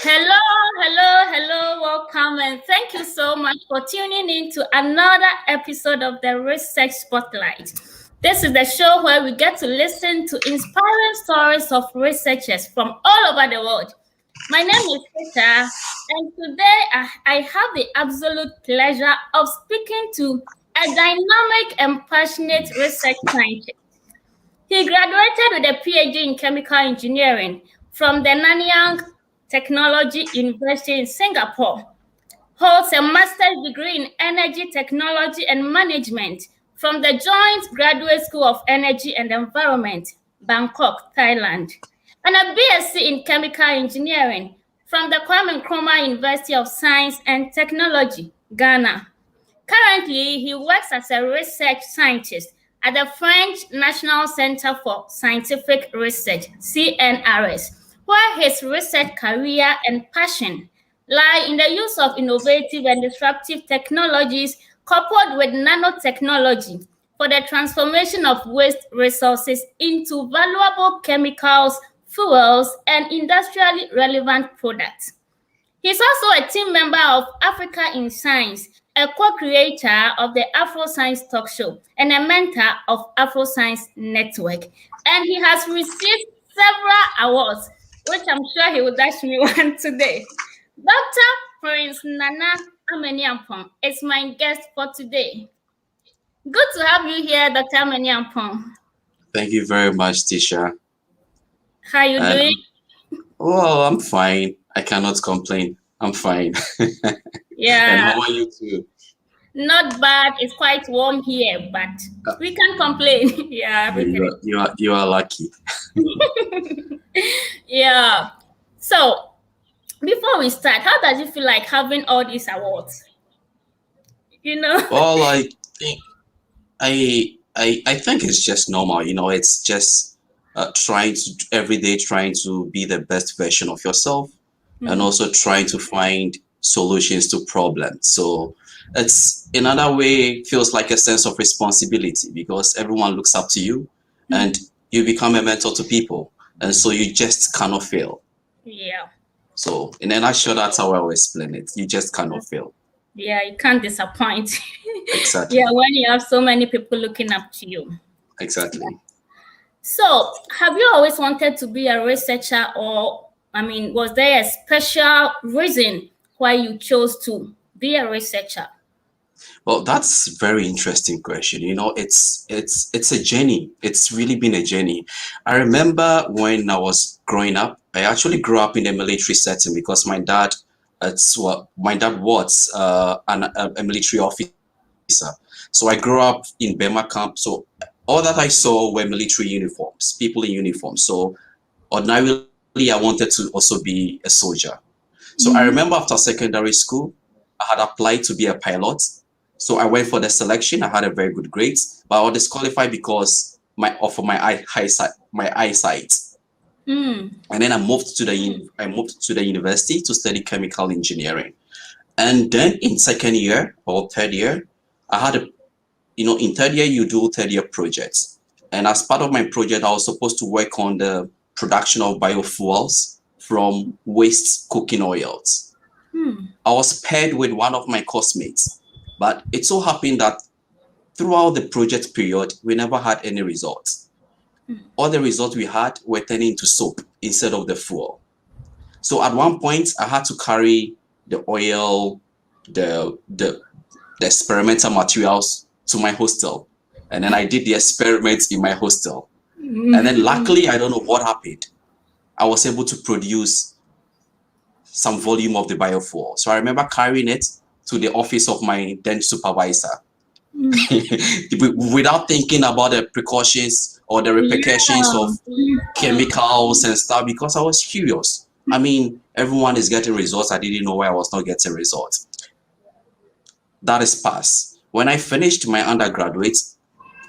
Hello, hello, hello, welcome, and thank you so much for tuning in to another episode of the Research Spotlight. This is the show where we get to listen to inspiring stories of researchers from all over the world. My name is Tisha, and today I have the absolute pleasure of speaking to a dynamic and passionate research scientist. He graduated with a PhD in chemical engineering from the Nanotechnology University in Singapore, holds a master's degree in energy technology and management from the Joint Graduate School of Energy and Environment, Bangkok, Thailand, and a BSc in chemical engineering from the Kwame Nkrumah University of Science and Technology, Ghana. Currently, he works as a research scientist at the French National Center for Scientific Research, CNRS, where his research career and passion lie in the use of innovative and disruptive technologies coupled with nanotechnology for the transformation of waste resources into valuable chemicals, fuels, and industrially relevant products. He's also a team member of Africa in Science, a co-creator of the Afro Science Talk Show, and a mentor of Afro Science Network. And he has received several awards, which I'm sure he will dash me one today. Dr. Prince Nana Amaniampong is my guest for today. Good to have you here, Dr. Amaniampong. Thank you very much, Tisha. How are you doing? Oh, I'm fine. I cannot complain. I'm fine. Yeah. And how are you too? Not bad. It's quite warm here, but we can't complain. Yeah, you are lucky. Yeah. So before we start, how does it feel like having all these awards? Well, I think it's just normal. It's just trying to be the best version of yourself, and also trying to find solutions to problems. So it's in another way feels like a sense of responsibility because everyone looks up to you and you become a mentor to people, and so you just cannot fail. Yeah. So in a nutshell, that's how I will explain it. You just cannot fail. Yeah, you can't disappoint. Exactly. Yeah, when you have so many people looking up to you. Exactly. So have you always wanted to be a researcher, or was there a special reason why you chose to be a researcher? Well, that's a very interesting question. It's a journey. It's really been a journey. I remember when I was growing up, I actually grew up in a military setting because my dad was a military officer. So I grew up in Burma camp. So all that I saw were military uniforms, people in uniform. So ordinarily, I wanted to also be a soldier. So I remember after secondary school, I had applied to be a pilot. So I went for the selection. I had a very good grade, but I was disqualified because of my eyesight. And then I moved to the university to study chemical engineering. And then in second year or third year, I had in third year you do third year projects. And as part of my project, I was supposed to work on the production of biofuels from waste cooking oils. I was paired with one of my classmates, but it so happened that throughout the project period, we never had any results. All the results we had were turning into soap instead of the fuel. So at one point, I had to carry the oil, the experimental materials to my hostel. And then I did the experiments in my hostel. And then luckily, I don't know what happened. I was able to produce some volume of the biofuel. So I remember carrying it to the office of my then supervisor without thinking about the precautions or the repercussions of chemicals and stuff because I was curious. Everyone is getting results. I didn't know why I was not getting results. That is past. When I finished my undergraduate,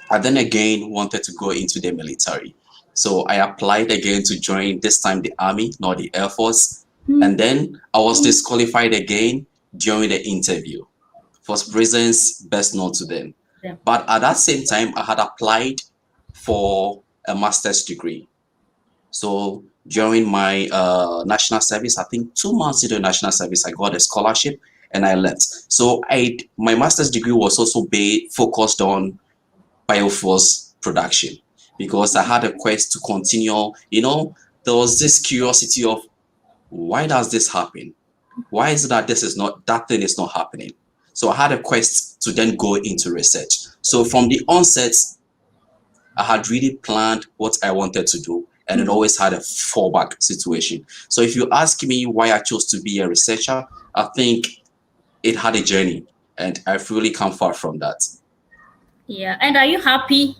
I then again wanted to go into the military. So I applied again to join, this time the Army, not the Air Force. And then I was disqualified again during the interview for reasons best known to them. Yeah. But at that same time, I had applied for a master's degree. So during my national service. I think 2 months into national service, I got a scholarship and I left. So my master's degree was also focused on biofuels production because I had a quest to continue. There was this curiosity of why does this happen? Why is it that that thing is not happening? So I had a quest to then go into research. So from the onset, I had really planned what I wanted to do and it always had a fallback situation. So if you ask me why I chose to be a researcher, I think it had a journey and I've really come far from that. Yeah. And are you happy?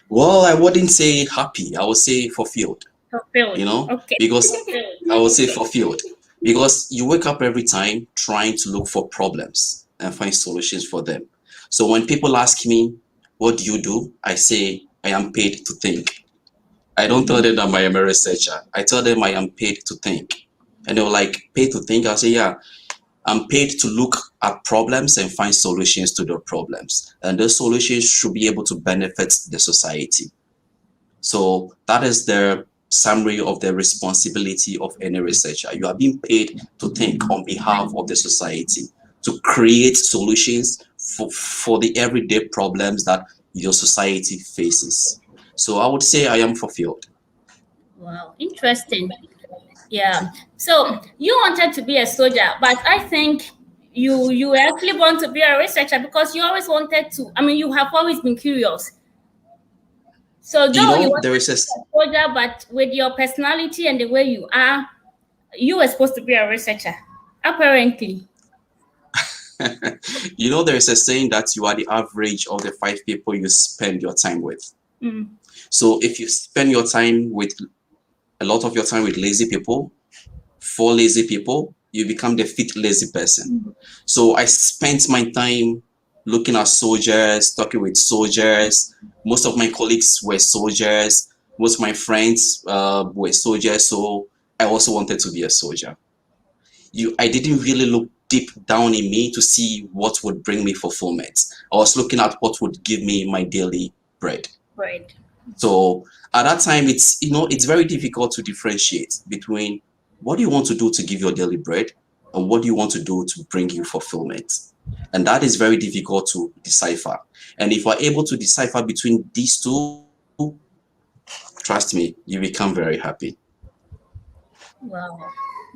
Well, I wouldn't say happy. I would say fulfilled. Fulfilled. Okay. Because I would say fulfilled. Because you wake up every time trying to look for problems and find solutions for them. So when people ask me, what do you do? I say, I am paid to think. I don't tell them that I am a researcher. I tell them I am paid to think. And they were like, paid to think? I'll say, yeah, I'm paid to look at problems and find solutions to the problems. And those solutions should be able to benefit the society. So that is the summary of the responsibility of any researcher. You are being paid to think on behalf of the society, to create solutions for the everyday problems that your society faces. So I would say I am fulfilled. Wow, interesting. Yeah. So you wanted to be a soldier, but I think you actually want to be a researcher because you always wanted to. I mean, you have always been curious. So though you want There to is be a soldier, but with your personality and the way you are, you were supposed to be a researcher, apparently. there is a saying that you are the average of the 5 people you spend your time with. So if you spend a lot of your time with lazy people, 4 lazy people, you become the 5th lazy person. So I spent my time looking at soldiers, talking with soldiers. Most of my colleagues were soldiers. Most of my friends were soldiers. So I also wanted to be a soldier. I didn't really look deep down in me to see what would bring me fulfillment. I was looking at what would give me my daily bread. Right. So at that time, it's very difficult to differentiate between what do you want to do to give your daily bread and what do you want to do to bring you fulfillment. And that is very difficult to decipher. And if we're able to decipher between these two, trust me, you become very happy. Wow,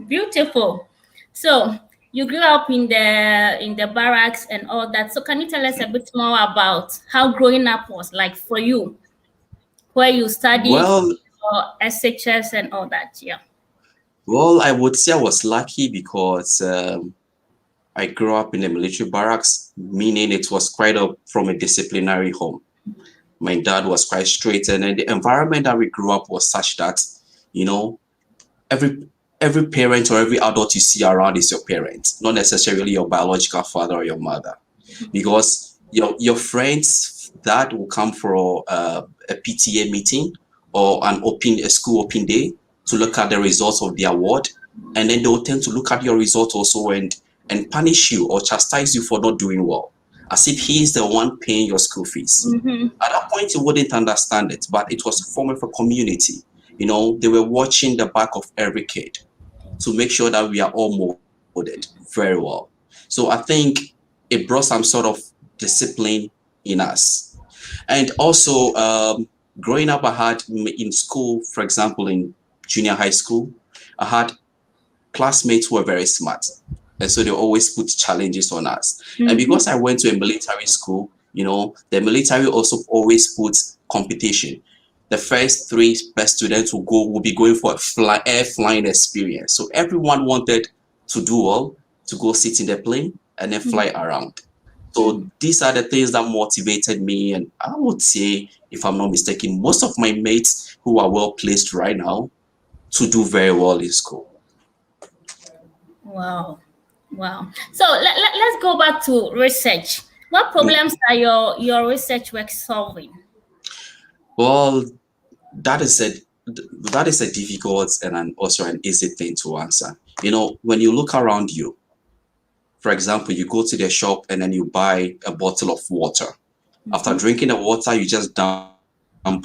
beautiful. So you grew up in the barracks and all that. So can you tell us a bit more about how growing up was like for you, where you studied Well, or SHS and all that? Yeah. well, I would say I was lucky because I grew up in a military barracks, meaning it was from a disciplinary home. My dad was quite strict, and then the environment that we grew up was such that, you know, every every parent or every adult you see around is your parent, not necessarily your biological father or your mother, because your friends that will come for a PTA meeting or a school open day to look at the results of the award, and then they'll tend to look at your results also and punish you or chastise you for not doing well, as if he is the one paying your school fees. At that point, you wouldn't understand it, but it was a form of a community. They were watching the back of every kid to make sure that we are all molded very well. So I think it brought some sort of discipline in us. And also, growing up, I had in school, for example, in junior high school, I had classmates who were very smart. And so they always put challenges on us. And because I went to a military school, the military also always puts competition. The first 3 best students will be going for air flying experience. So everyone wanted to do well, to go sit in the plane and then fly around. So these are the things that motivated me. And I would say, if I'm not mistaken, most of my mates who are well placed right now to do very well in school. Wow. So let's go back to research. What problems are your research work solving? Well, that is a difficult and also an easy thing to answer. When you look around you, for example, you go to the shop and then you buy a bottle of water. After drinking the water, you just dump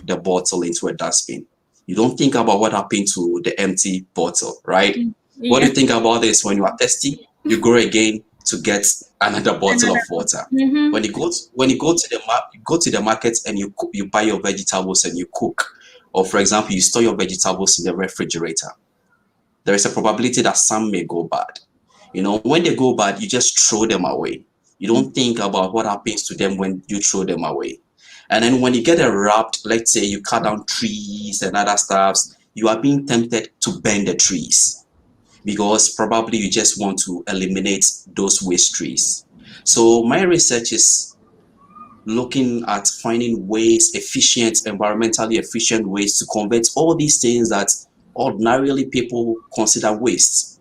the bottle into a dustbin. You don't think about what happened to the empty bottle, right? Yeah. What do you think about this? When you are thirsty, you go again to get another bottle of water. When you go to the market and you buy your vegetables and you cook, or for example, you store your vegetables in the refrigerator. There is a probability that some may go bad. When they go bad, you just throw them away. You don't think about what happens to them when you throw them away. And then when you get it wrapped, let's say you cut down trees and other stuffs, you are being tempted to burn the trees because probably you just want to eliminate those waste trees. So my research is looking at finding ways, environmentally efficient ways to convert all these things that ordinarily people consider waste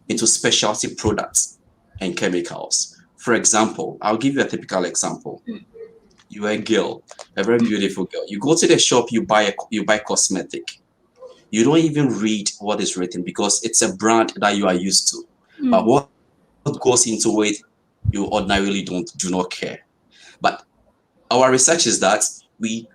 into specialty products and chemicals. For example, I'll give you a typical example. You're a girl, a very beautiful girl. You go to the shop, you buy cosmetic. You don't even read what is written because it's a brand that you are used to. But what goes into it, you ordinarily do not care. But our research is that we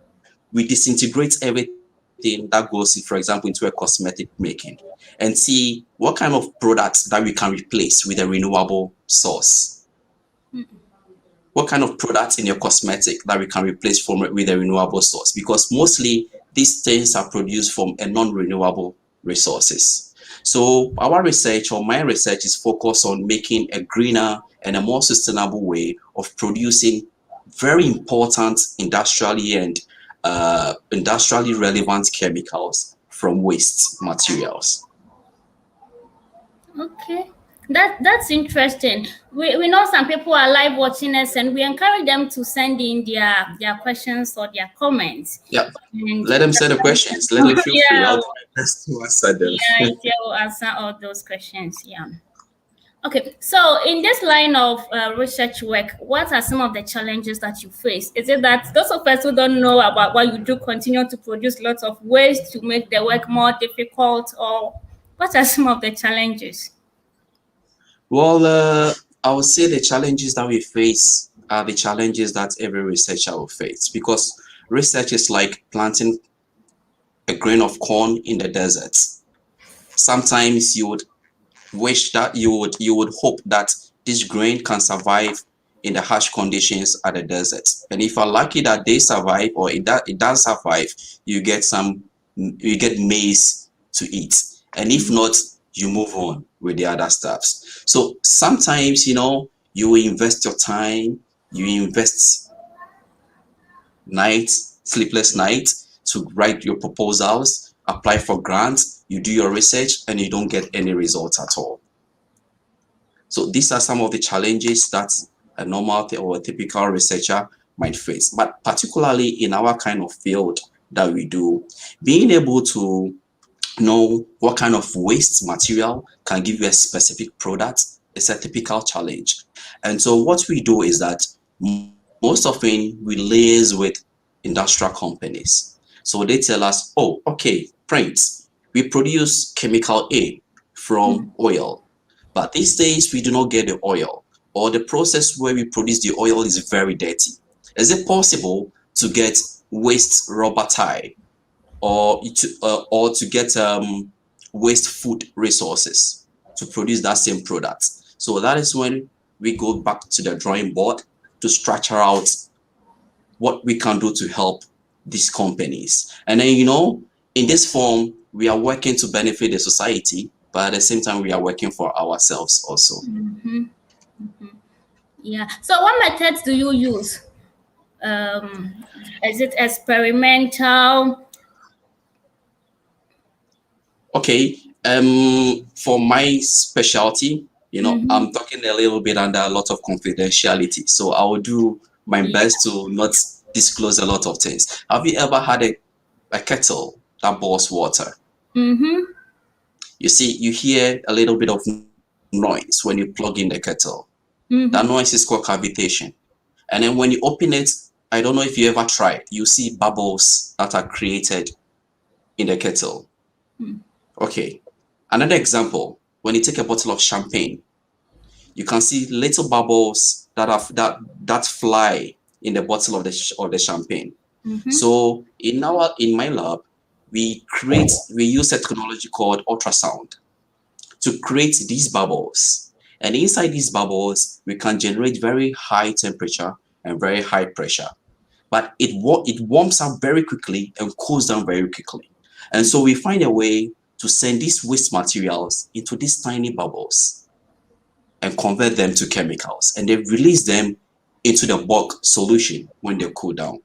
disintegrate everything that goes, for example, into a cosmetic making and see what kind of products that we can replace with a renewable source. What kind of products in your cosmetic that we can replace with a renewable source? Because mostly these things are produced from a non-renewable resources. So our research, or my research, is focused on making a greener and a more sustainable way of producing very important industrially relevant chemicals from waste materials. Okay. That's interesting. We know some people are live watching us, and we encourage them to send in their questions or their comments. Yeah, let them send the questions. Let them feel free. I'll do my best to answer them. Yeah, we'll answer all those questions. Yeah. Okay, so in this line of research work, what are some of the challenges that you face? Is it that those of us who don't know about what you do continue to produce lots of waste to make the work more difficult, or what are some of the challenges? Well, I would say the challenges that we face are the challenges that every researcher will face, because research is like planting a grain of corn in the desert. Sometimes you would wish that you would hope that this grain can survive in the harsh conditions at the desert. And if you're lucky that they survive, or it does survive, you get maize to eat. And if not, you move on with the other stuffs. So sometimes, you will invest your time, you invest sleepless nights to write your proposals, apply for grants, you do your research, and you don't get any results at all. So these are some of the challenges that a normal or a typical researcher might face. But particularly in our kind of field that we do, being able to know what kind of waste material can give you a specific product is a typical challenge. And so what we do is that most often we liaise with industrial companies. So they tell us, oh, okay, Prince, we produce chemical A from oil, but these days we do not get the oil, or the process where we produce the oil is very dirty. Is it possible to get waste rubber tie, or to get waste food resources to produce that same product? So that is when we go back to the drawing board to structure out what we can do to help these companies. And then, in this form, we are working to benefit the society, but at the same time, we are working for ourselves also. Yeah. So what methods do you use? Is it experimental? Okay. For my specialty, I'm talking a little bit under a lot of confidentiality. So I will do my best to not disclose a lot of things. Have you ever had a kettle that boils water? You see, you hear a little bit of noise when you plug in the kettle. That noise is called cavitation. And then when you open it, I don't know if you ever tried, you see bubbles that are created in the kettle. Okay. Another example, when you take a bottle of champagne, you can see little bubbles that fly in the bottle of the champagne. So in my lab, we use a technology called ultrasound to create these bubbles. And inside these bubbles, we can generate very high temperature and very high pressure. But it warms up very quickly and cools down very quickly. And so we find a way to send these waste materials into these tiny bubbles and convert them to chemicals. And they release them into the bulk solution when they cool down.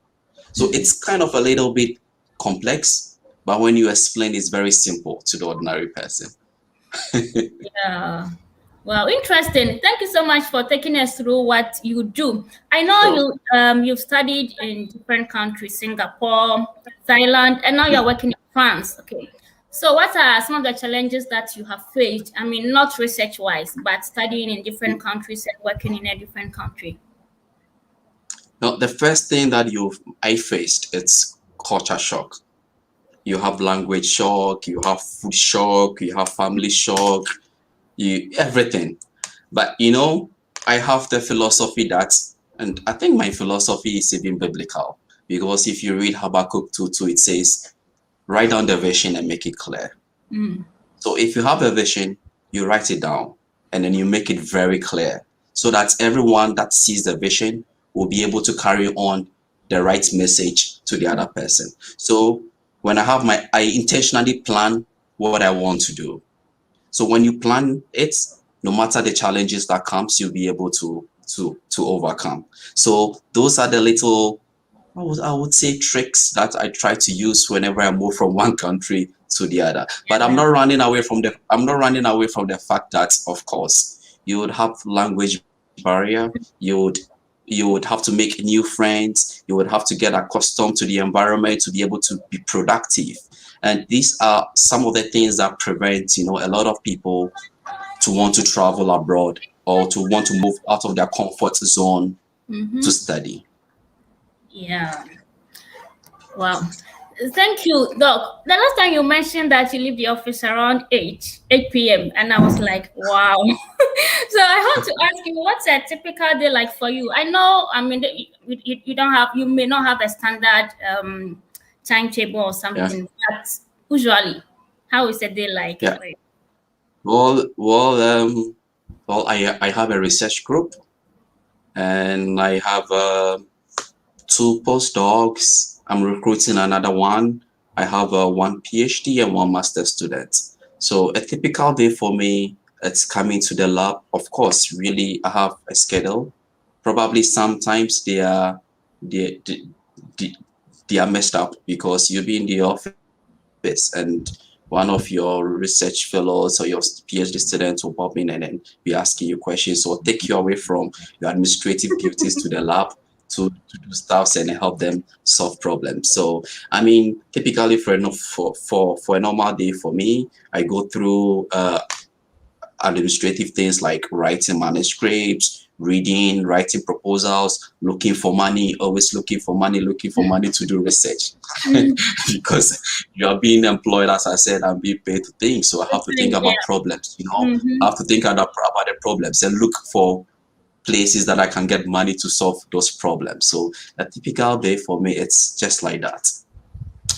So it's kind of a little bit complex, but when you explain, it's very simple to the ordinary person. Yeah. Well, interesting. Thank you so much for taking us through what you do. I know you've studied in different countries, Singapore, Thailand, and now you're working in France. Okay. So what are some of the challenges that you have faced? I mean, not research-wise, but studying in different countries and working in a different country. Now, the first thing that I faced, it's culture shock. You have language shock, you have food shock, you have family shock, everything. But I have the philosophy and I think my philosophy is even biblical, because if you read Habakkuk 2:2, it says, write down the vision and make it clear. So if you have a vision, you write it down and then you make it very clear so that everyone that sees the vision will be able to carry on the right message to the other person. So when I intentionally plan what I want to do. So when you plan it, no matter the challenges that comes, you'll be able to overcome. So those are the little, I would say, tricks that I try to use whenever I move from one country to the other. But I'm not running away from the fact that, of course, you would have language barrier. You would have to make new friends. You would have to get accustomed to the environment to be able to be productive. And these are some of the things that prevent, a lot of people to want to travel abroad or to want to move out of their comfort zone to study. Yeah. Wow. Thank you, Doc. The last time you mentioned that you leave the office around 8 p.m. and I was like, wow. So I want to ask you, what's a typical day like for you? I know, I mean, you may not have a standard timetable or something, but usually, how is a day like? Yeah. I have a research group, and I have 2 postdocs. I'm recruiting another one. I have 1 PhD and 1 master's student. So a typical day for me, it's coming to the lab. Of course, really, I have a schedule. Probably sometimes they are messed up because you'll be in the office and one of your research fellows or your PhD students will pop in and then be asking you questions or take you away from your administrative duties to the lab to do stuff and help them solve problems. So, I mean, typically for a normal day for me, I go through administrative things like writing manuscripts, reading, writing proposals, looking for money, always looking for money to do research. Because you are being employed, as I said, and being paid to think. So I have to think about problems, I have to think about the problems and look for places that I can get money to solve those problems. So a typical day for me, it's just like that.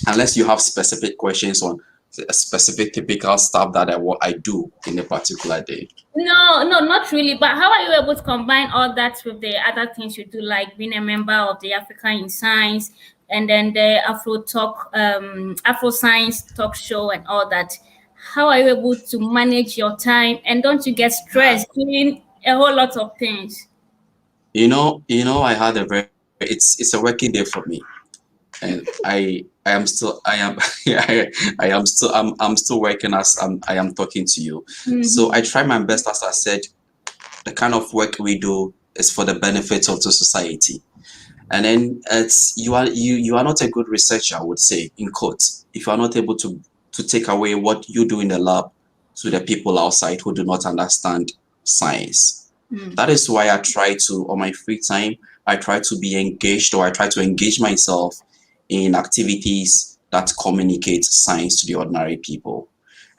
Unless you have specific questions on a specific typical stuff that I do in a particular day. No, not really. But how are you able to combine all that with the other things you do, like being a member of the Africa in Science and then the Afro Science talk show and all that? How are you able to manage your time, and don't you get stressed doing a whole lot of things? I had it's a working day for me, and I'm still working as I am talking to you. So I try my best. As I said, the kind of work we do is for the benefit of the society. And then you are not a good researcher, I would say, in quotes, if you are not able to take away what you do in the lab to the people outside who do not understand science. That is why I try to, on my free time, I try to be engaged, or I try to engage myself in activities that communicate science to the ordinary people.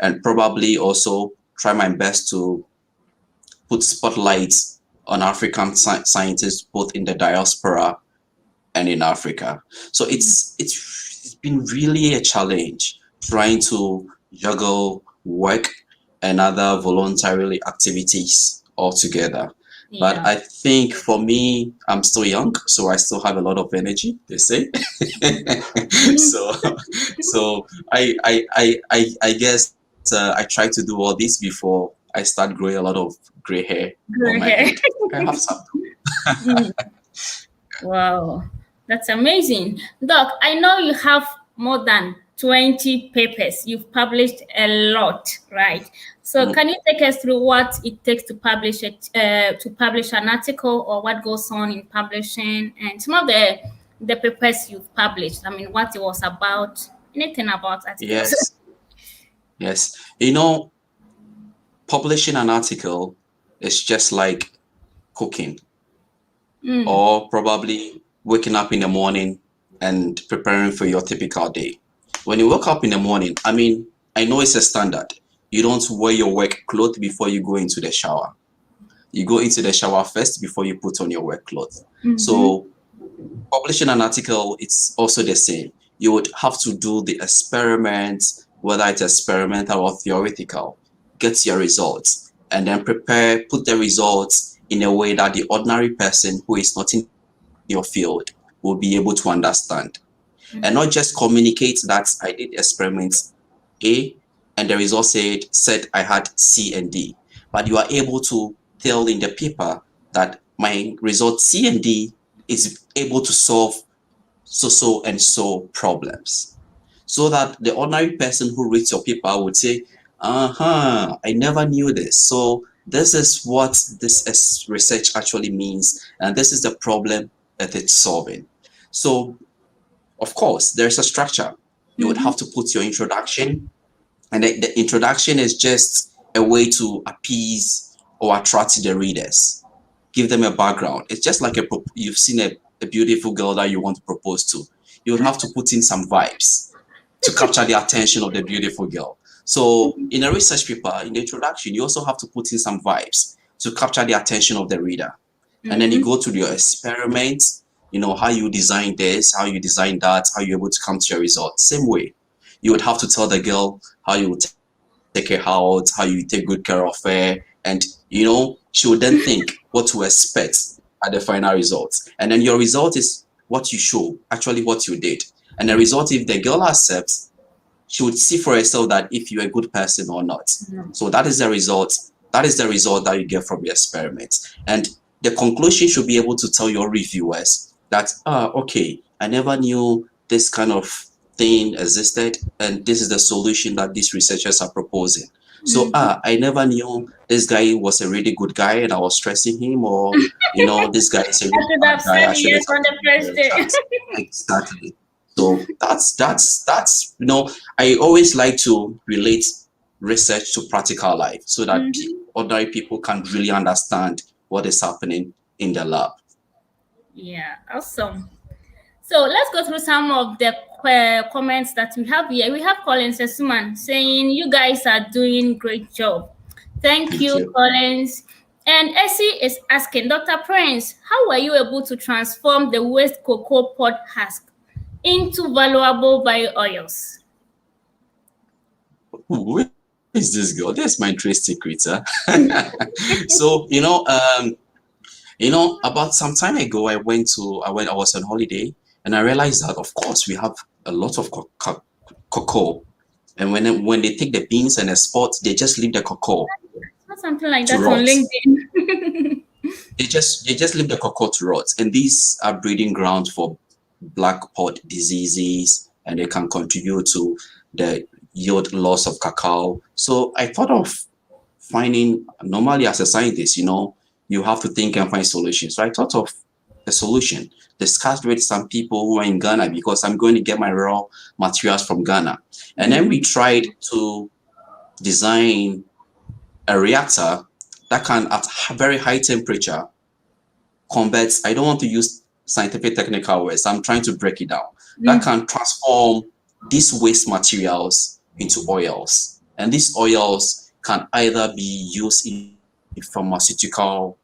And probably also try my best to put spotlights on African scientists, both in the diaspora and in Africa. So it's been really a challenge. trying to juggle work and other voluntary activities altogether. But Yeah. I think for me, I'm still young, so I still have a lot of energy, they say. so so I guess I try to do all this before I start growing a lot of gray hair on Good my hair. head. I have some. Mm. Wow, that's amazing. Doc, I know you have more than 20 papers. You've published a lot, right? So Mm, can you take us through what it takes to publish it, to publish an article, or what goes on in publishing, and some of the papers you've published? I mean, what it was about, anything about articles. yes, yes. You know, publishing an article is just like cooking, Mm, or probably waking up in the morning and preparing for your typical day. When you wake up in the morning, I mean, I know it's a standard. You don't wear your work clothes before you go into the shower. You go into the shower first before you put on your work clothes. mm-hmm, So publishing an article, it's also the same. You would have to do the experiment, whether it's experimental or theoretical, get your results, and then put the results in a way that the ordinary person who is not in your field will be able to understand. And not just communicate that I did experiment A and the result said I had C and D, but you are able to tell in the paper that my result C and D is able to solve so and so problems. So that the ordinary person who reads your paper would say, uh-huh, I never knew this. So this is what this research actually means, and this is the problem that it's solving. So of course, there's a structure. You would mm-hmm, have to put your introduction, and the introduction is just a way to appease or attract the readers, give them a background. It's just like you've seen a beautiful girl that you want to propose to. You would have to put in some vibes to capture the attention of the beautiful girl. So in a research paper, in the introduction, you also have to put in some vibes to capture the attention of the reader. And then you mm-hmm, go to your experiment, how you design this, how you design that, how you're able to come to your result. Same way, you would have to tell the girl how you would take her out, how you take good care of her, and she would then think what to expect at the final result. And then your result is what you show, actually what you did. And the result, if the girl accepts, she would see for herself that if you're a good person or not. So that is the result. That is the result that you get from your experiment. And the conclusion should be able to tell your reviewers that, okay, I never knew this kind of thing existed, and this is the solution that these researchers are proposing. So, mm-hmm. I never knew this guy was a really good guy and I was stressing him, or, this guy is a I really should bad have guy. said I yes shouldn't have on the taken first the day. chance. Exactly. So I always like to relate research to practical life so that Mhm. ordinary people can really understand what is happening in the lab. Yeah, awesome. So let's go through some of the comments that we have here. We have Collins Esuman saying, "You guys are doing great job." Thank Thank you, you. Collins. And Essie is asking, Dr. Prince, how were you able to transform the waste cocoa pod husk into valuable bio oils? Who is this girl? That's my trade secret, huh? So, about some time ago, I was on holiday, and I realized that, of course, we have a lot of cocoa. And when they take the beans and export, they just leave the cocoa Not something like to that on rot. LinkedIn. They just leave the cocoa to rot, and these are breeding grounds for black pod diseases, and they can contribute to the yield loss of cacao. So I thought of finding, normally as a scientist, you have to think and find solutions. So I thought of a solution, discussed with some people who are in Ghana, because I'm going to get my raw materials from Ghana. And then we tried to design a reactor that can, at very high temperature, converts, I don't want to use scientific technical words, I'm trying to break it down, that can transform these waste materials into oils. And these oils can either be used in pharmaceutical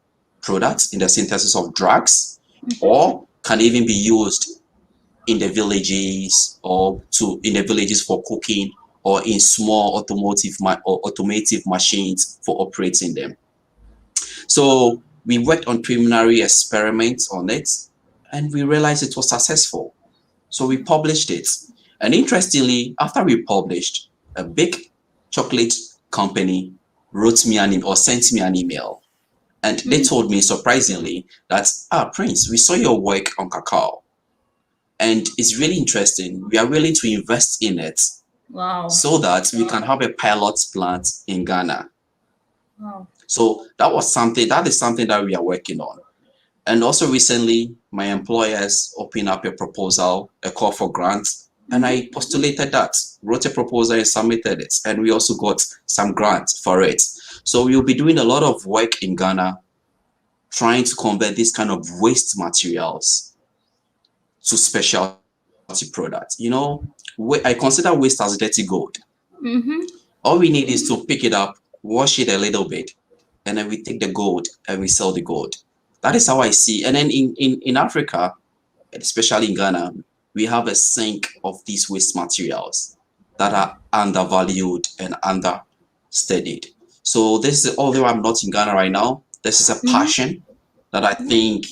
products, in the synthesis of drugs, or can even be used in the villages for cooking or in small automotive machines for operating them. So we worked on preliminary experiments on it, and we realized it was successful. So we published it. And interestingly, after we published, a big chocolate company wrote me sent me an email. And they told me, surprisingly, that, Prince, we saw your work on cacao. And it's really interesting. We are willing to invest in it. Wow. So that we can have a pilot plant in Ghana. Wow. So that is something that we are working on. And also recently, my employers opened up a proposal, a call for grants, and I postulated that, wrote a proposal and submitted it. And we also got some grants for it. So we'll be doing a lot of work in Ghana, trying to convert this kind of waste materials to specialty products. You know, I consider waste as dirty gold. All we need is to pick it up, wash it a little bit, and then we take the gold and we sell the gold. That is how I see. And then in Africa, especially in Ghana, we have a sink of these waste materials that are undervalued and understudied. So this is, although I'm not in Ghana right now, this is a passion that I think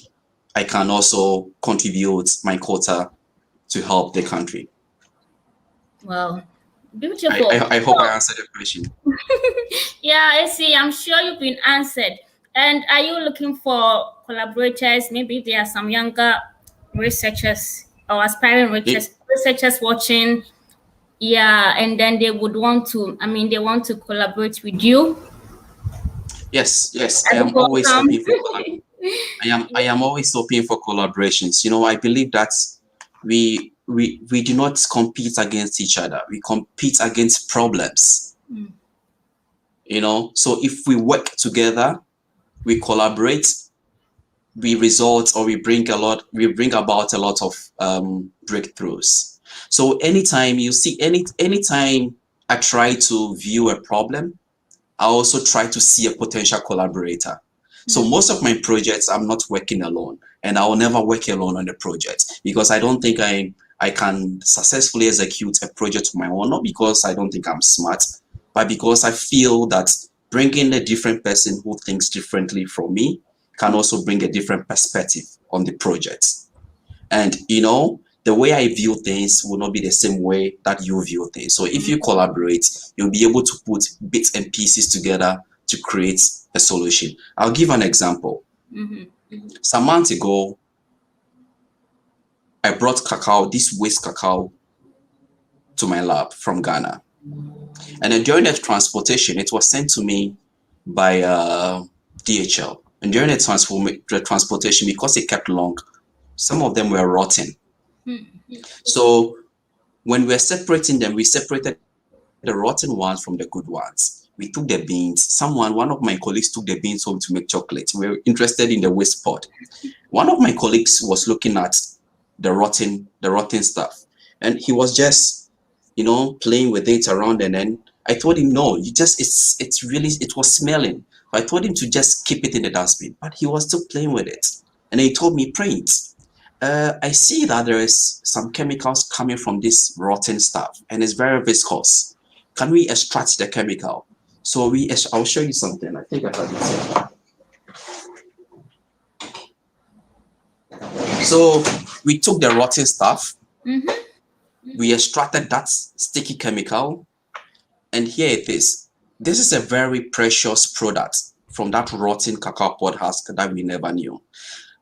I can also contribute my quota to help the country. Wow. Beautiful. I hope I answered the question. Yeah, I see. I'm sure you've been answered. And are you looking for collaborators? Maybe there are some younger researchers or aspiring researchers watching. Yeah, and then they would want to, they want to collaborate with you. Yes. I am always hoping for I am always hoping for collaborations. You know, I believe that we do not compete against each other. We compete against problems. You know, so if we work together, we collaborate, we bring about a lot of breakthroughs. So anytime I try to view a problem, I also try to see a potential collaborator. So most of my projects, I'm not working alone, and I will never work alone on the project, because I don't think I can successfully execute a project on my own, not because I don't think I'm smart, but because I feel that bringing a different person who thinks differently from me can also bring a different perspective on the project. And, you know, the way I view things will not be the same way that you view things. So if you collaborate, you'll be able to put bits and pieces together to create a solution. I'll give an example. Some months ago, I brought this waste cacao, to my lab from Ghana. And then during the transportation, it was sent to me by DHL. And during the transportation, because it kept long, some of them were rotten. So when we were separating them, we separated the rotten ones from the good ones. We took the beans. One of my colleagues took the beans home to make chocolate. We were interested in the waste pod. One of my colleagues was looking at the rotten stuff, and he was just, you know, playing with it around. And then I told him, no, it was smelling. I told him to just keep it in the dustbin, but he was still playing with it. And he told me, Prince, I see that there is some chemicals coming from this rotten stuff, and it's very viscous. Can we extract the chemical? So I'll show you something. I think I have it. So we took the rotten stuff, we extracted that sticky chemical, and here it is. This is a very precious product from that rotten cacao pod husk that we never knew.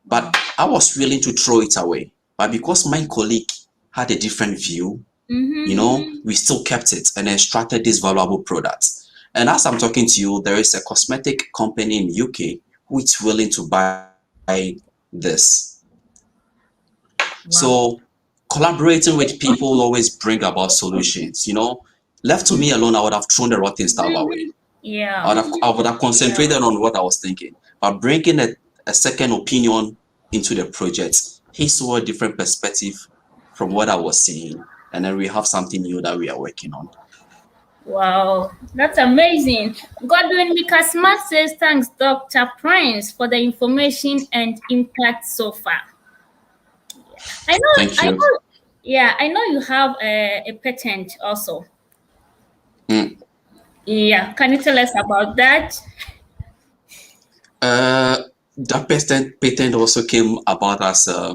But I was willing to throw it away. But because my colleague had a different view, you know, we still kept it and extracted this valuable product. And as I'm talking to you, there is a cosmetic company in UK who is willing to buy this. Wow. So collaborating with people always bring about solutions, you know. Left to me alone, I would have thrown the rotten stuff away. Yeah. I would have concentrated on what I was thinking. But bringing a second opinion into the project, he saw a different perspective from what I was seeing. And then we have something new that we are working on. Wow, that's amazing. Godwin Mikasma says, thanks, Dr. Prince, for the information and impact so far. I know you have a patent also. Yeah, can you tell us about that? That patent also came about as I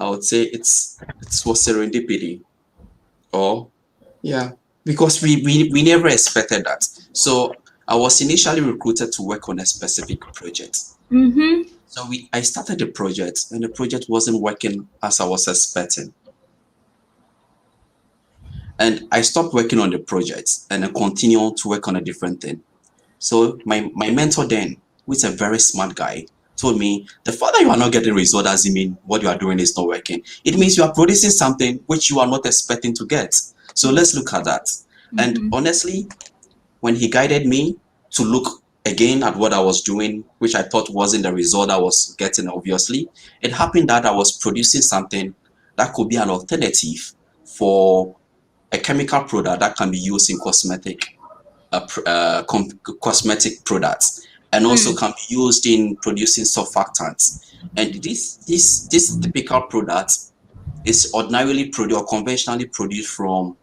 would say it was serendipity, or yeah, because we never expected that. So I was initially recruited to work on a specific project. Mm-hmm. So I started the project, and the project wasn't working as I was expecting. And I stopped working on the project and I continued to work on a different thing. So my mentor then, who is a very smart guy, told me, the fact that you are not getting results doesn't mean what you are doing is not working. It means you are producing something which you are not expecting to get. So let's look at that. And honestly, when he guided me to look again at what I was doing, which I thought wasn't the result I was getting, obviously, it happened that I was producing something that could be an alternative for a chemical product that can be used in cosmetic products, and also can be used in producing surfactants. And this typical product is ordinarily produced or conventionally produced from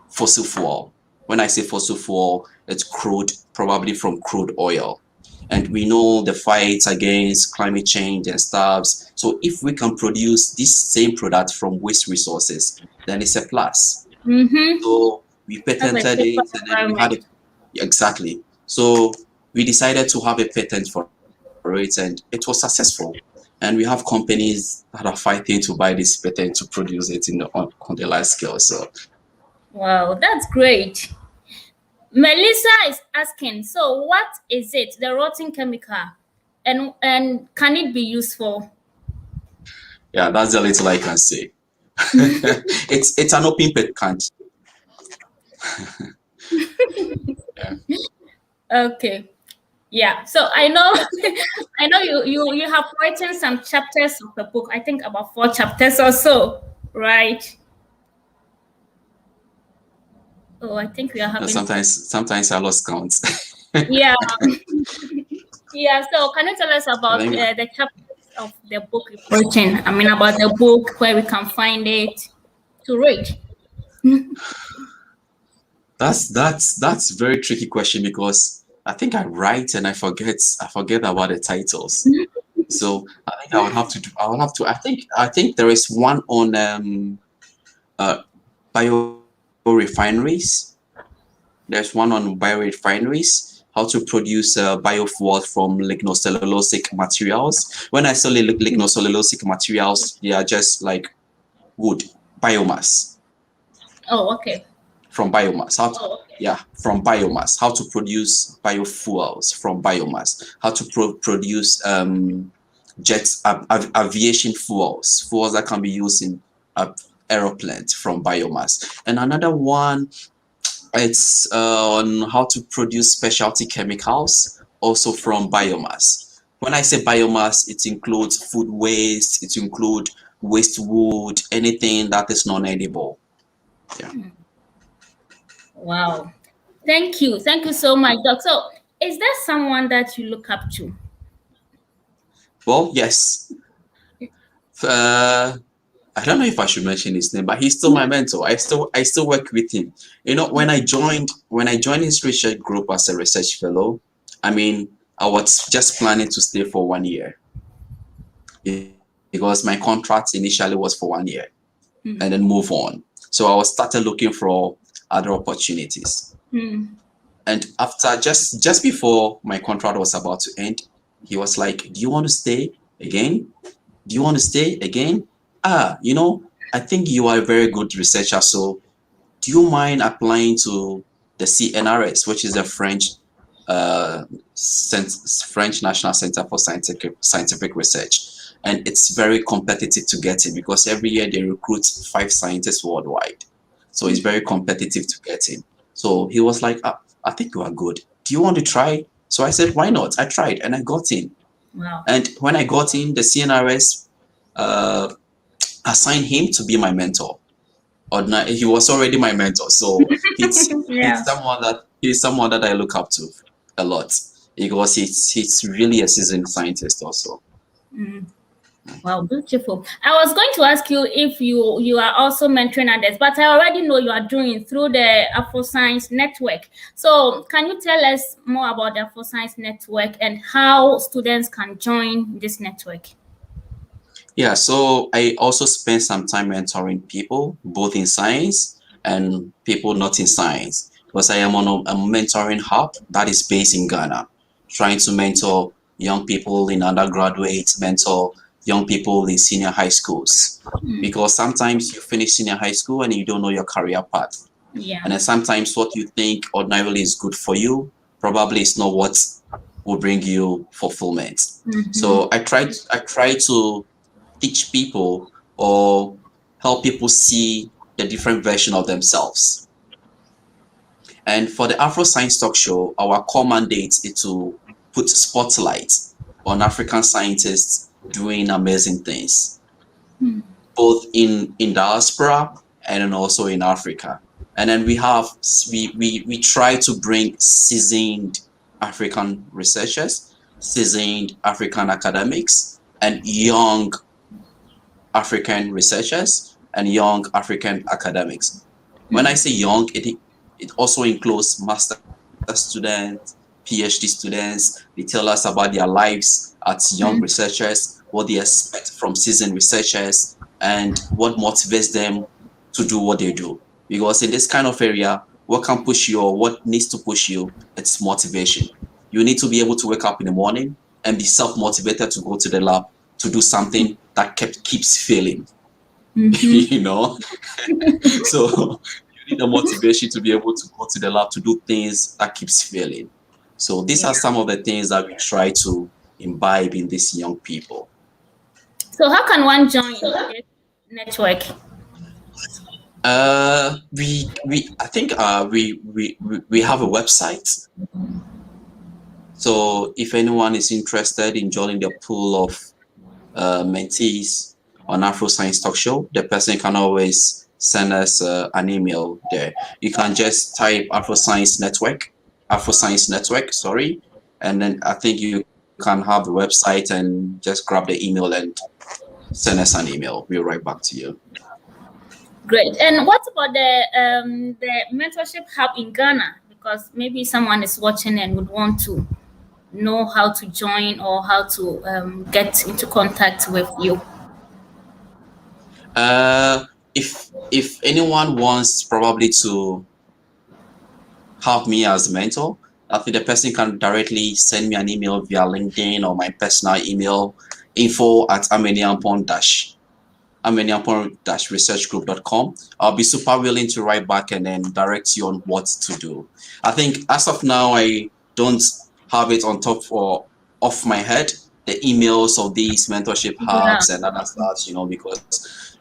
fossil fuel. When I say fossil fuel, it's crude, probably from crude oil. And we know the fight against climate change and stuff. So if we can produce this same product from waste resources, then it's a plus. Mm-hmm. So we That's a patented safer it, and then we had environment. it. Exactly. So we decided to have a patent for it, and it was successful. And we have companies that are fighting to buy this patent to produce it on the large scale. So Wow, that's great. Melissa is asking, so what is it, the rotting chemical? And can it be useful? yeah, that's the little I can say. It's an open patent. Yeah. Okay. Yeah. So I know I know you have written some chapters of the book. I think about 4 chapters or so, right? Oh, I think we are having Sometimes I lost count. yeah. Yeah. So can you tell us I about think the chapters of the book you've written? I mean about the book, where we can find it to read. that's very tricky question, because I think I write and I forget about the titles. So I think I would have to I think there is one on uh biorefineries. There's one on biorefineries, how to produce biofuels from lignocellulosic materials. When I say lignocellulosic materials, they are just like wood, biomass. Oh, okay. From biomass. From biomass. How to produce biofuels from biomass. How to produce aviation fuels that can be used in aeroplanes from biomass. And another one, it's on how to produce specialty chemicals also from biomass. When I say biomass, it includes food waste, it includes waste wood, anything that is non-edible. Yeah. Wow. Thank you. Thank you so much, Doc. So is there someone that you look up to? Well, yes. I don't know if I should mention his name, but he's still my mentor. I still work with him. You know, when I joined his research group as a research fellow, I mean, I was just planning to stay for 1 year, because my contract initially was for 1 year and then move on. So I was started looking for other opportunities. And after just before my contract was about to end, he was like, "Do you want to stay again? Do you want to stay again? You know, I think you are a very good researcher. So do you mind applying to the CNRS, which is the French French National Center for Scientific Research?" And it's very competitive to get in, because every year they recruit 5 scientists worldwide. So it's very competitive to get in. So he was like, I think you are good. Do you want to try? So I said, why not? I tried and I got in. Wow. And when I got in, the CNRS assigned him to be my mentor. Or not, he was already my mentor. So Yeah. he's someone that I look up to a lot, because he's really a seasoned scientist also. Wow, beautiful. I was going to ask you if you are also mentoring others, but I already know you are doing through the Afro Science Network. So can you tell us more about the Afro Science Network and how students can join this network? Yeah, so I also spend some time mentoring people, both in science and people not in science, because I am on a mentoring hub that is based in Ghana, trying to mentor young people in undergraduate, mentor young people in senior high schools. Because sometimes you finish senior high school and you don't know your career path. Yeah. And then sometimes what you think ordinarily is good for you probably is not what will bring you fulfillment. So I try to teach people or help people see the different version of themselves. And for the Afro Science Talk Show, our core mandate is to put spotlight on African scientists doing amazing things, both in diaspora and then also in Africa. And then we try to bring seasoned African researchers, seasoned African academics, and young African researchers and young African academics. When I say young, it also includes master students, PhD students. They tell us about their lives as young researchers, what they expect from seasoned researchers, and what motivates them to do what they do. Because in this kind of area, what can push you or what needs to push you, it's motivation. You need to be able to wake up in the morning and be self-motivated to go to the lab to do something that keeps failing. You know, so you need a motivation to be able to go to the lab to do things that keeps failing. So these are some of the things that we try to imbibe in these young people. So how can one join this network? We I think we have a website. So if anyone is interested in joining the pool of mentees on Afro Science Talk Show, the person can always send us an email there. You can just type Afro Science Network, sorry, and then I think you can have the website and just grab the email and send us an email. We'll write back to you. Great. And what about the mentorship hub in Ghana? Because maybe someone is watching and would want to know how to join or how to get into contact with you. If anyone wants probably to have me as mentor, I think the person can directly send me an email via LinkedIn or my personal email, info@amaniampong-researchgroup.com. I'll be super willing to write back and then direct you on what to do. I think as of now, I don't have it on top or off my head, the emails of these mentorship hubs and other stuff, because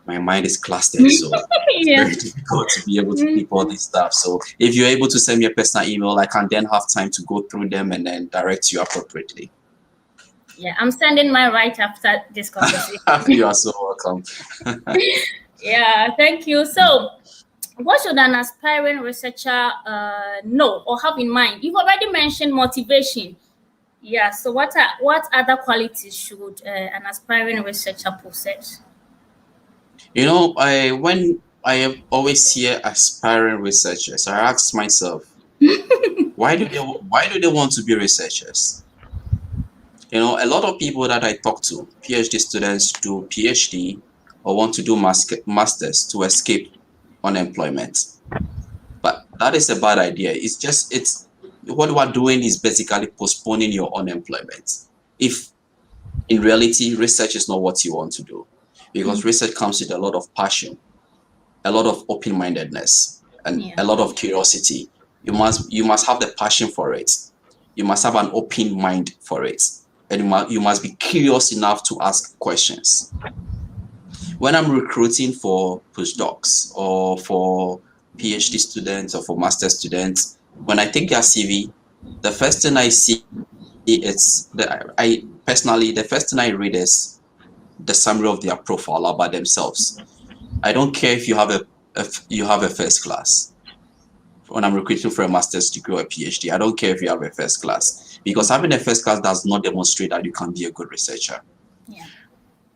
my mind is clustered. So it's very difficult to be able to keep all this stuff. So if you're able to send me a personal email, I can then have time to go through them and then direct you appropriately. Yeah, I'm sending mine right after this conversation. You are so welcome. Yeah, thank you. So, what should an aspiring researcher know or have in mind? You've already mentioned motivation. Yeah. So, what other qualities should an aspiring researcher possess? When I always hear aspiring researchers, I ask myself, why do they want to be researchers? A lot of people that I talk to, PhD students, do PhD or want to do masters to escape unemployment. But that is a bad idea. It's what we're doing is basically postponing your unemployment. If in reality, research is not what you want to do, because research comes with a lot of passion, a lot of open-mindedness, and a lot of curiosity. You must have the passion for it. You must have an open mind for it. And you must be curious enough to ask questions. When I'm recruiting for postdocs or for PhD students or for master students, when I take their CV, the first thing I see is the first thing I read is the summary of their profile about themselves. I don't care if you have a first class. When I'm recruiting for a master's degree or a PhD, I don't care if you have a first class, because having a first class does not demonstrate that you can be a good researcher. Yeah.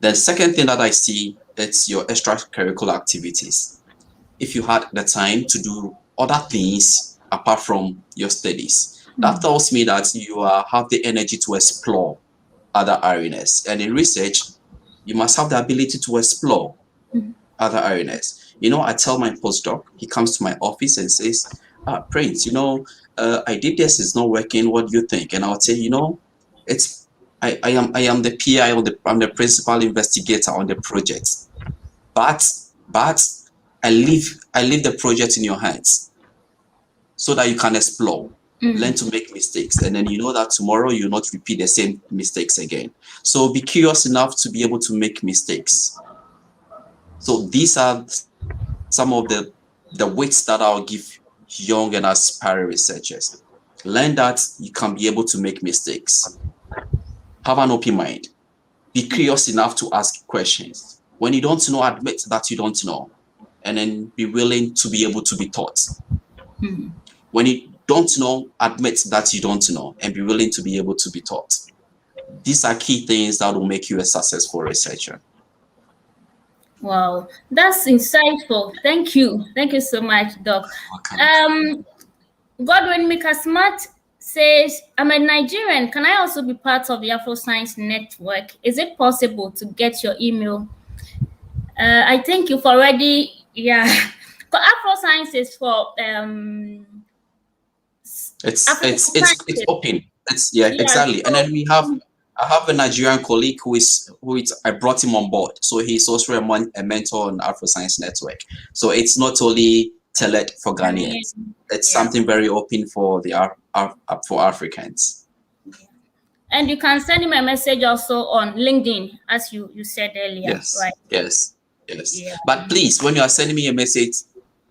The second thing that I see, it's your extracurricular activities. If you had the time to do other things apart from your studies, that tells me that you have the energy to explore other areas. And in research, you must have the ability to explore other areas. I tell my postdoc, he comes to my office and says, Prince, I did this, it's not working. What do you think? And I'll say, it's I am the PI, I'm the principal investigator on the project. But I leave the project in your hands so that you can explore, learn to make mistakes, and then you know that tomorrow you'll not repeat the same mistakes again. So be curious enough to be able to make mistakes. So these are some of the weights that I'll give young and aspiring researchers. Learn that you can be able to make mistakes. Have an open mind. Be curious enough to ask questions. When you don't know, admit that you don't know. And then be willing to be able to be taught. When you don't know, admit that you don't know and be willing to be able to be taught. These are key things that will make you a successful researcher. Wow, that's insightful. Thank you. Thank you so much, Doc. Godwin Mikasmat says, I'm a Nigerian. Can I also be part of the Afro Science Network? Is it possible to get your email? I think you've already, Afro Science is for it's open. Exactly. And then I have a Nigerian colleague who I brought him on board. So he's also a mentor on Afro Science Network. So it's not only tailored for Ghanaians. It's something very open for for Africans. And you can send him a message also on LinkedIn, as you said earlier. Yes. Right? Yes. Yeah. But please, when you are sending me a message,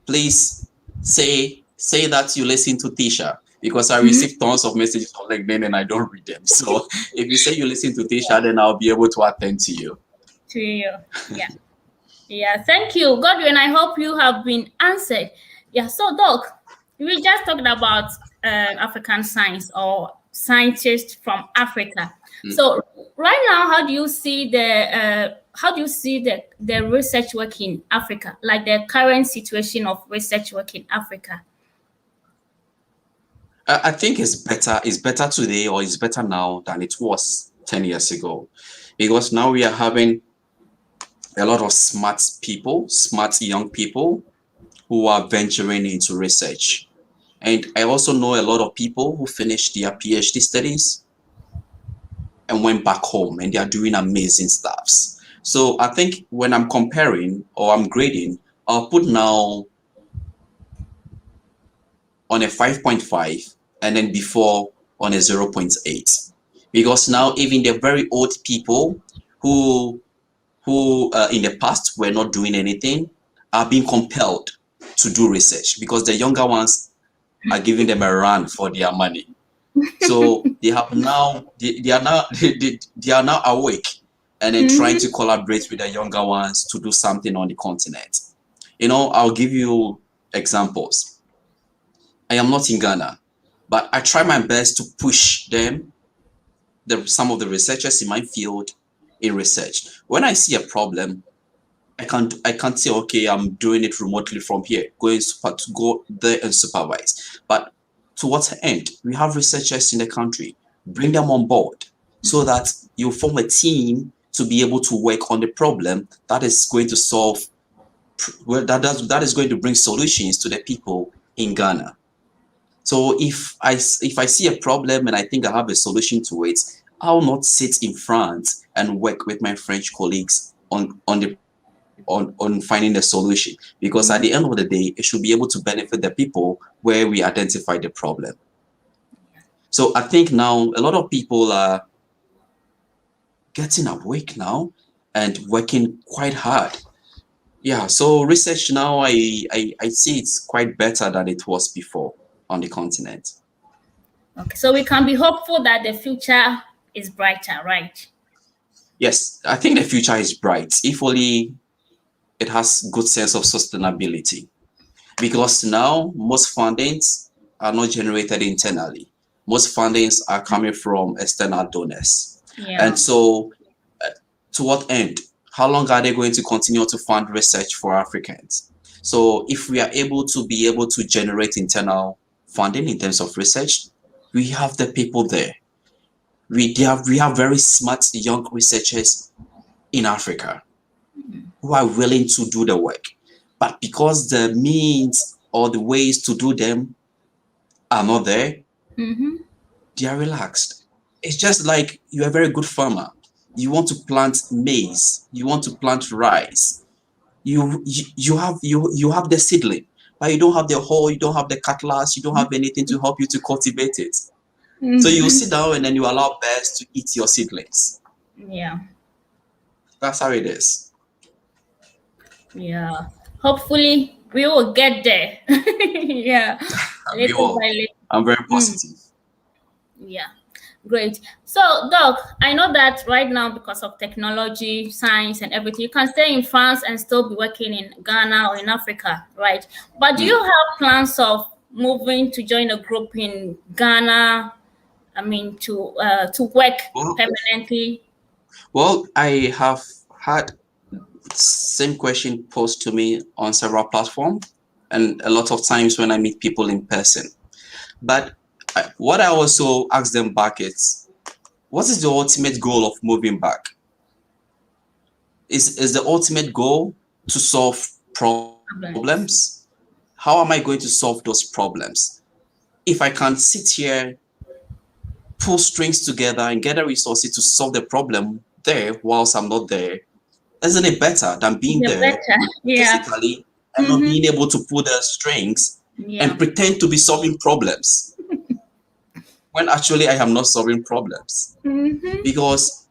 please say that you listen to Tisha, because I receive tons of messages on LinkedIn and I don't read them. So if you say you listen to Tisha, then I'll be able to attend to you. Yeah. Thank you, Godwin. I hope you have been answered. Yeah. So, Doc, we just talked about African science or scientists from Africa. So, right now, how do you see the research work in Africa, like the current situation of research work in Africa? I think it's better today, or it's better now than it was 10 years ago, because now we are having a lot of smart young people who are venturing into research. And I also know a lot of people who finished their PhD studies and went back home, and they are doing amazing stuffs. So I think when I'm comparing or I'm grading, I'll put now on a 5.5 and then before on a 0.8, because now even the very old people who in the past were not doing anything are being compelled to do research, because the younger ones are giving them a run for their money. So they are now awake and then trying to collaborate with the younger ones to do something on the continent. I'll give you examples. I am not in Ghana, but I try my best to push them, some of the researchers in my field, in research. When I see a problem, I can't say, okay, I'm doing it remotely from here, to go there and supervise. But to what end? We have researchers in the country. Bring them on board so that you form a team to be able to work on the problem that is going to solve, that is going to bring solutions to the people in Ghana. So if I see a problem and I think I have a solution to it, I'll not sit in front and work with my French colleagues on finding the solution, because at the end of the day, it should be able to benefit the people where we identify the problem. So I think now a lot of people are getting awake now and working quite hard. Yeah, so research now, I see it's quite better than it was before on the continent. Okay, so we can be hopeful that the future is brighter, right? Yes, I think the future is bright, if only it has good sense of sustainability, because now most fundings are not generated internally. Most fundings are coming from external donors. And so To what end? How long are they going to continue to fund research for Africans? So if we are able to generate internal funding in terms of research, we have the people there. We have very smart young researchers in Africa who are willing to do the work. But because the means or the ways to do them are not there, they are relaxed. It's just like you're a very good farmer. You want to plant maize, you want to plant rice. You have the seedling, but you don't have the hoe, you don't have the cutlass, you don't have anything to help you to cultivate it. So you sit down and then you allow birds to eat your seedlings. Yeah. That's how it is. Yeah. Hopefully we will get there. Yeah. We will. I'm very positive. Yeah. Great. So, Doc, I know that right now, because of technology, science, and everything, you can stay in France and still be working in Ghana or in Africa, right? But do you have plans of moving to join a group in Ghana? I mean, to work permanently? Well, I have had same question posed to me on several platforms, and a lot of times when I meet people in person. But what I also ask them back is, what is the ultimate goal of moving back? Is the ultimate goal to solve problems? How am I going to solve those problems? If I can sit here, pull strings together and get the resources to solve the problem there whilst I'm not there, isn't it better than being there physically and not being able to pull the strings and pretend to be solving problems when actually I am not solving problems? Because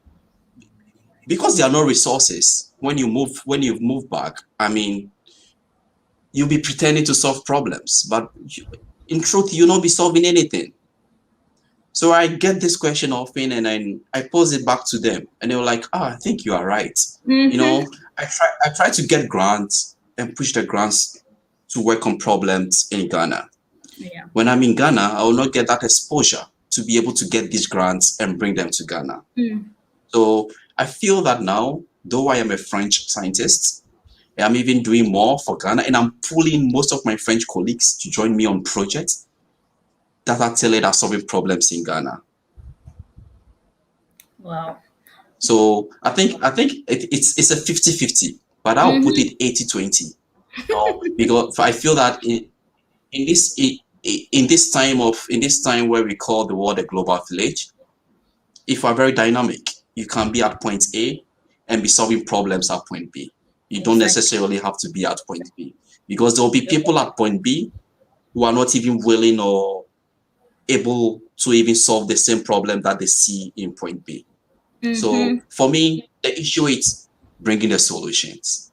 there are no resources when you move back. I mean, you'll be pretending to solve problems, but in truth, you'll not be solving anything. So I get this question often, and I pose it back to them, and they were like, "Ah, I think you are right." You know, I try to get grants and push the grants to work on problems in Ghana. Yeah. When I'm in Ghana, I will not get that exposure to be able to get these grants and bring them to Ghana. So I feel that now, though I am a French scientist, I'm even doing more for Ghana, and I'm pulling most of my French colleagues to join me on projects that actually are solving problems in Ghana. Wow. So I think it's a 50-50, but I'll put it 80-20. Because I feel that in this time where we call the world a global village, if we're very dynamic, you can be at point A and be solving problems at point B. You don't necessarily have to be at point B, because there will be people at point B who are not even willing or able to even solve the same problem that they see in point B. So for me, the issue is bringing the solutions.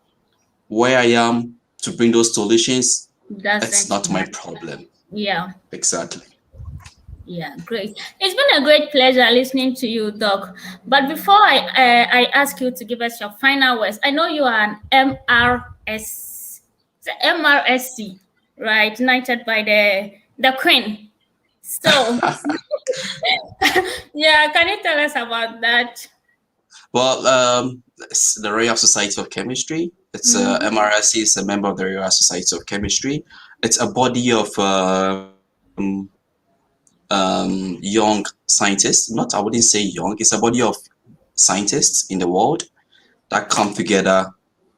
Where I am to bring those solutions, that's not my problem. Yeah. Exactly. Yeah, great. It's been a great pleasure listening to you, Doc. But before I ask you to give us your final words, I know you are an MRSC, right? Knighted by the Queen. So, yeah, can you tell us about that? Well, it's the Royal Society of Chemistry. It's MRSC is a member of the Royal Society of Chemistry. It's a body of young scientists. I wouldn't say young. It's a body of scientists in the world that come together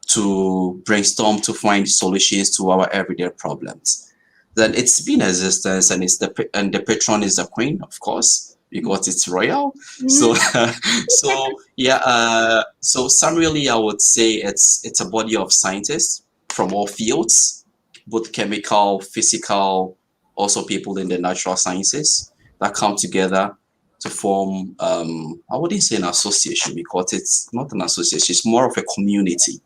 to brainstorm to find solutions to our everyday problems. Then it's been in existence, and the patron is the Queen, of course, because it's royal. So so summarily, I would say it's a body of scientists from all fields, both chemical, physical, also people in the natural sciences, that come together to form I wouldn't say an association, because it's not an association, it's more of a community.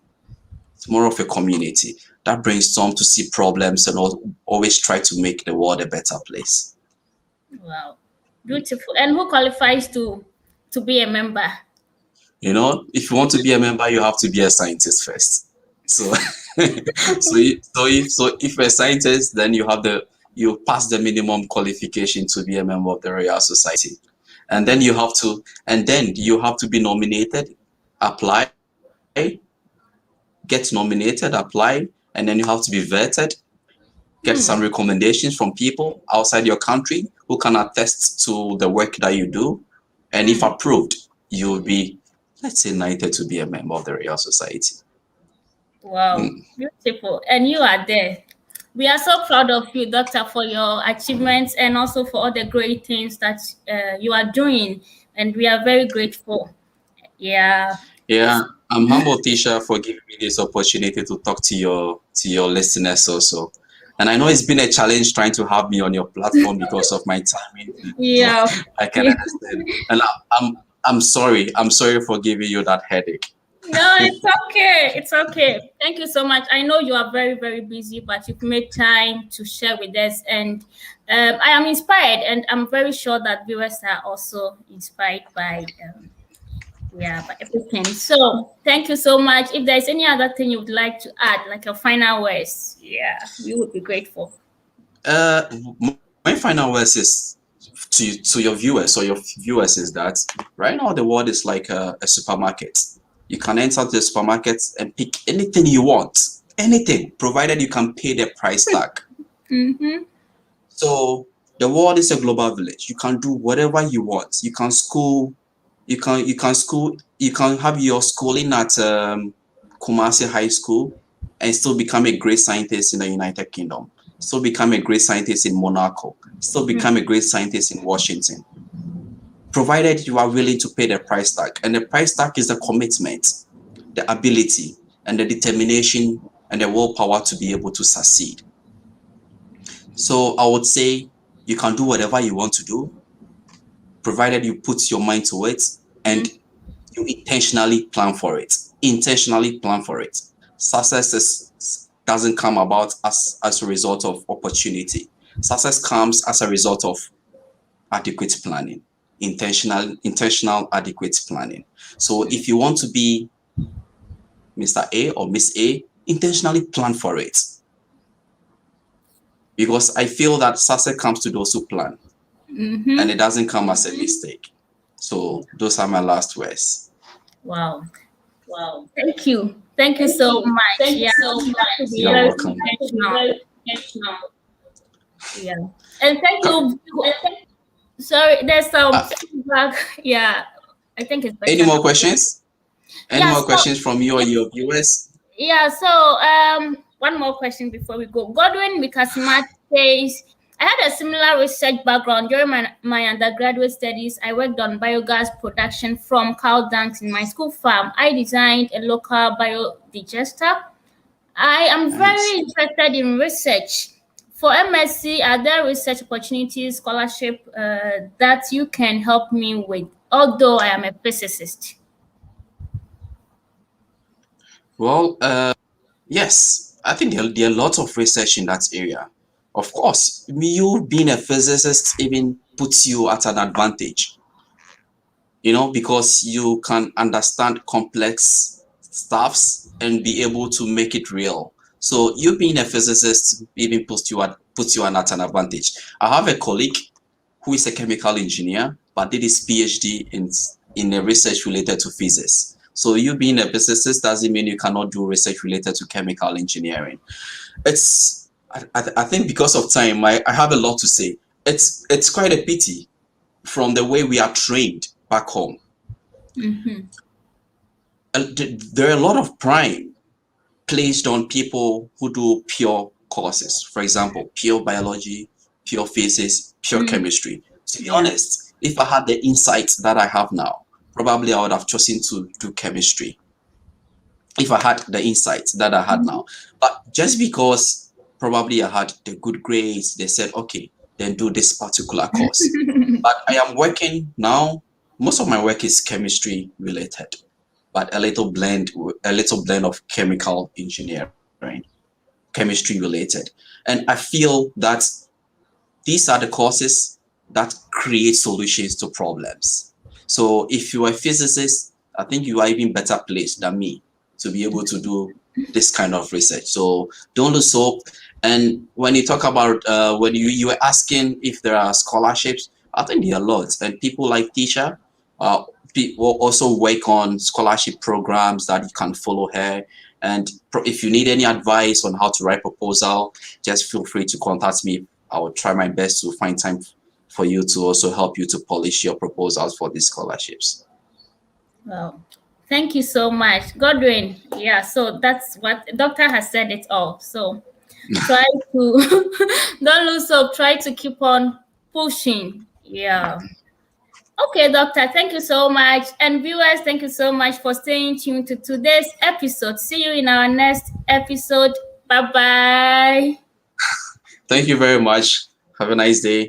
It's more of a community that brainstorm to see problems and always try to make the world a better place. Wow, beautiful. And who qualifies to be a member? You know, if you want to be a member, you have to be a scientist first. So if you're a scientist, then you pass the minimum qualification to be a member of the Royal Society. And then you have to be nominated apply, get nominated, apply, and then you have to be vetted, get some recommendations from people outside your country who can attest to the work that you do. And if approved, you will be, let's say, knighted to be a member of the Royal Society. Wow, beautiful. And you are there. We are so proud of you, Doctor, for your achievements and also for all the great things that you are doing. And we are very grateful. Yeah. Yeah, I'm humbled, Tisha, for giving me this opportunity to talk to your listeners also. And I know it's been a challenge trying to have me on your platform because of my timing. Yeah. I can understand. And I'm sorry. I'm sorry for giving you that headache. No, it's okay. It's okay. Thank you so much. I know you are very, very busy, but you've made time to share with us. And I am inspired, and I'm very sure that viewers are also inspired by by everything. So thank you so much. If there's any other thing you would like to add, like your final words, we would be grateful. My final words is to your viewers or your viewers is that right now the world is like a supermarket. You can enter the supermarket and pick anything you want, anything, provided you can pay the price tag. So the world is a global village. You can do whatever you want. You can school. You can have your schooling at Kumasi High School and still become a great scientist in the United Kingdom. Still become a great scientist in Monaco. Still become a great scientist in Washington. Provided you are willing to pay the price tag. And the price tag is the commitment, the ability, and the determination and the willpower to be able to succeed. So I would say you can do whatever you want to do, provided you put your mind to it and you intentionally plan for it. Intentionally plan for it. Success doesn't come about as a result of opportunity. Success comes as a result of adequate planning, intentional adequate planning. So if you want to be Mr. A or Miss A, intentionally plan for it. Because I feel that success comes to those who plan. And it doesn't come as a mistake. So those are my last words. Wow. Thank you. Thank you so much. You're welcome. Yeah. And thank you. Sorry, there's some feedback. Yeah. I think it's better. Any more questions? Any more questions from you or your viewers? Yeah, so one more question before we go. Godwin Mikasimat says, I had a similar research background. During my undergraduate studies, I worked on biogas production from cow dunks in my school farm. I designed a local biodigester. I am very interested in research. For MSc, are there research opportunities, scholarship that you can help me with, although I am a physicist? Well, yes, I think there are lots of research in that area. Of course, you being a physicist even puts you at an advantage, because you can understand complex stuffs and be able to make it real. So you being a physicist even puts you at an advantage. I have a colleague who is a chemical engineer, but did his PhD in a research related to physics. So you being a physicist doesn't mean you cannot do research related to chemical engineering. I think because of time, I have a lot to say. It's quite a pity from the way we are trained back home. And there are a lot of prime placed on people who do pure courses. For example, pure biology, pure physics, pure chemistry. To be honest, if I had the insights that I have now, probably I would have chosen to do chemistry if I had the insights that I had now. But just because probably I had the good grades, they said, okay, then do this particular course. But I am working now. Most of my work is chemistry related, but a little blend of chemical engineering, chemistry related. And I feel that these are the courses that create solutions to problems. So if you are a physicist, I think you are even better placed than me to be able to do this kind of research. So don't lose hope. And when you talk about, when you were asking if there are scholarships, I think there are lots. And people like Tisha, people also work on scholarship programs that you can follow her. And if you need any advice on how to write proposal, just feel free to contact me. I will try my best to find time for you to also help you to polish your proposals for these scholarships. Well, thank you so much, Godwin. Yeah, so that's what doctor has said it all. So try to don't lose hope. Try to keep on pushing. Yeah. Okay, doctor, thank you so much. And viewers, thank you so much for staying tuned to today's episode. See you in our next episode. Bye-bye. Thank you very much. Have a nice day.